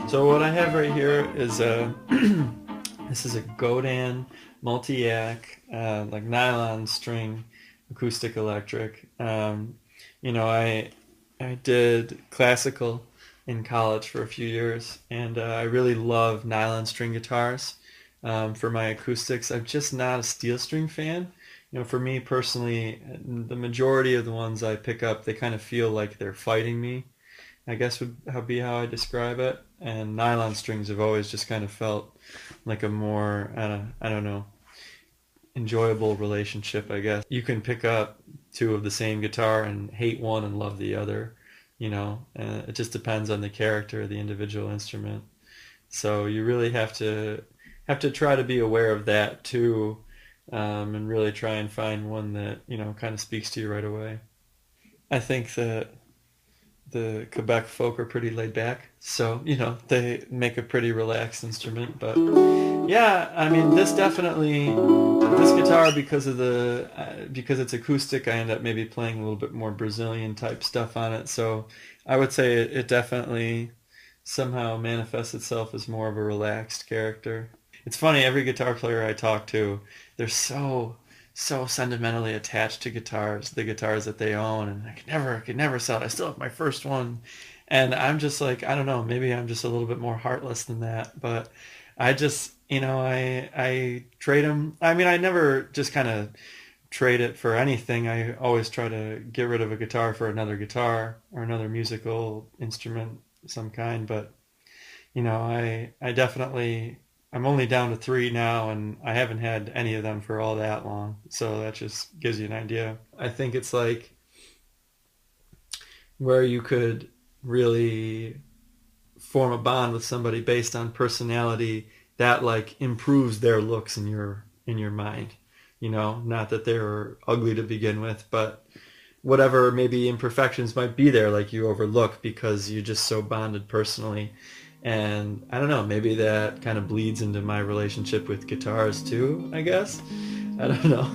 So what I have right here is a this is a Godin multi-ack like nylon string acoustic electric. I did classical in college for a few years, and I really love nylon string guitars for my acoustics. I'm just not a steel string fan. For me personally, the majority of the ones I pick up, they kind of feel like they're fighting me, I guess would be how I describe it. And nylon strings have always just kind of felt like a more, I don't know, enjoyable relationship, I guess. You can pick up two of the same guitar and hate one and love the other, it just depends on the character of the individual instrument. So you really have to try to be aware of that too, and really try and find one that kind of speaks to you right away. I think that the Quebec folk are pretty laid back, so they make a pretty relaxed instrument. But yeah, I mean, this guitar, because it's acoustic, I end up maybe playing a little bit more Brazilian type stuff on it. So I would say it definitely somehow manifests itself as more of a relaxed character. It's funny, every guitar player I talk to, they're so sentimentally attached to guitars, the guitars that they own, and I could never sell it. I still have my first one, and I'm just like, I don't know, maybe I'm just a little bit more heartless than that, but I just, I trade them. I mean, I never just kind of trade it for anything. I always try to get rid of a guitar for another guitar or another musical instrument of some kind, but I definitely, I'm only down to three now, and I haven't had any of them for all that long. So that just gives you an idea. I think it's like where you could really form a bond with somebody based on personality that like improves their looks in your mind. Not that they were ugly to begin with, but whatever maybe imperfections might be there, like you overlook because you're just so bonded personally. And I don't know, maybe that kind of bleeds into my relationship with guitars too, I guess. I don't know.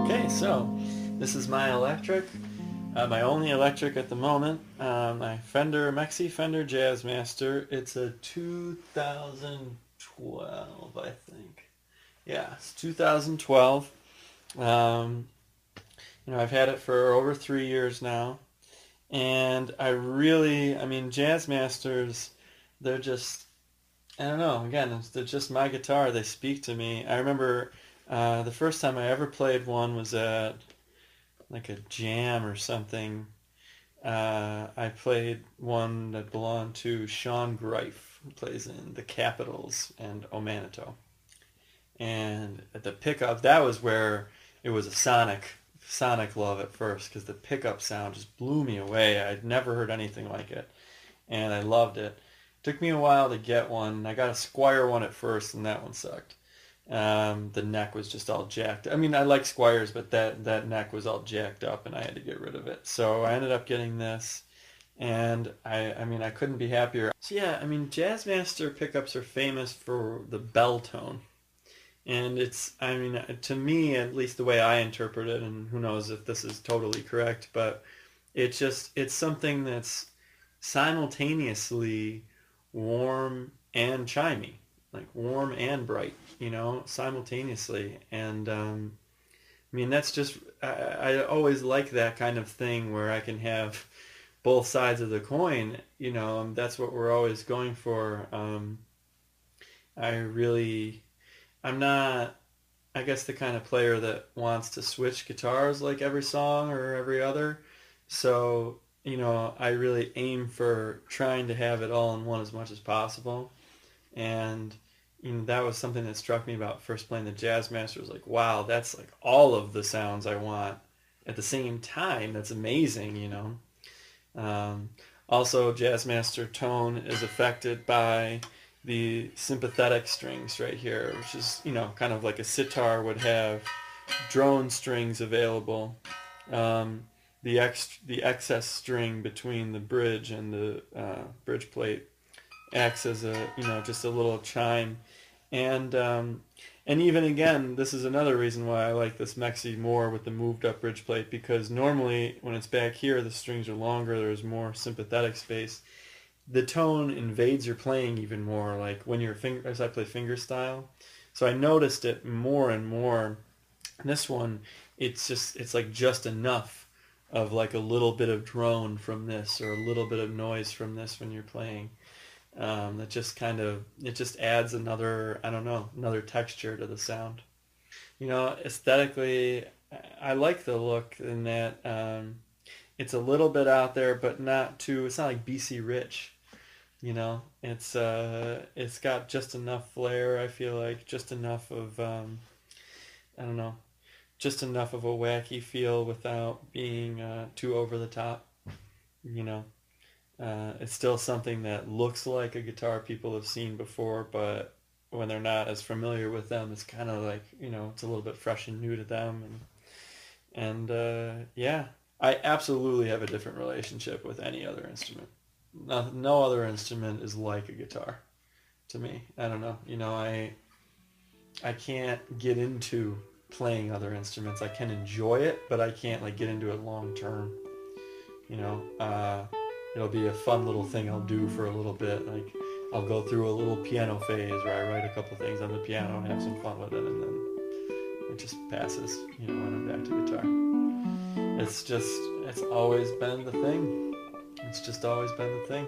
Okay, so this is my electric, my only electric at the moment. My Maxi Fender Jazzmaster. It's a 2012, I think. Yeah, it's 2012. Um, I've had it for over 3 years now, and I mean, Jazzmasters, they're just, I don't know. Again, they're just my guitar. They speak to me. I remember the first time I ever played one was at like a jam or something. I played one that belonged to Sean Greif, who plays in the Capitals and Omanito. And at the pickup, that was where it was a sonic love at first, because the pickup sound just blew me away. I'd never heard anything like it, and I loved it. Took me a while to get one. I got a Squire one at first, and that one sucked. The neck was just all jacked. I mean, I like Squires, but that neck was all jacked up, and I had to get rid of it. So I ended up getting this. And I mean, I couldn't be happier. So yeah, I mean, Jazzmaster pickups are famous for the bell tone. And it's, I mean, to me, at least the way I interpret it, and who knows if this is totally correct, but it's something that's simultaneously warm and chimey, like warm and bright, simultaneously. And I mean, that's just, I always like that kind of thing where I can have both sides of the coin, that's what we're always going for. I really, I'm not, I guess, the kind of player that wants to switch guitars like every song or every other. So, I really aim for trying to have it all in one as much as possible. And, that was something that struck me about first playing the Jazzmaster. It was like, wow, that's like all of the sounds I want at the same time. That's amazing. Um, Also, Jazzmaster tone is affected by the sympathetic strings right here, which is, kind of like a sitar would have drone strings available. Um, the excess string between the bridge and the bridge plate acts as a, just a little chime. And and even again, this is another reason why I like this Mexi more with the moved up bridge plate, because normally when it's back here, the strings are longer, there's more sympathetic space. The tone invades your playing even more, like when you're as I play fingerstyle. So I noticed it more and more. This one, it's like just enough of like a little bit of drone from this or a little bit of noise from this when you're playing. That just kind of, it just adds another, I don't know, another texture to the sound. Aesthetically, I like the look in that it's a little bit out there, but not too. It's not like BC Rich. It's got just enough flair. I feel like just enough of I don't know, just enough of a wacky feel without being too over the top. You know, it's still something that looks like a guitar people have seen before, but when they're not as familiar with them, it's kind of like, it's a little bit fresh and new to them. And yeah, I absolutely have a different relationship with any other instrument. No other instrument is like a guitar to me. I don't know. I can't get into playing other instruments. I can enjoy it, but I can't like get into it long term. You know, uh, it'll be a fun little thing I'll do for a little bit. Like I'll go through a little piano phase where I write a couple things on the piano and have some fun with it, and then it just passes. When I'm back to guitar. It's always been the thing. It's just always been the thing.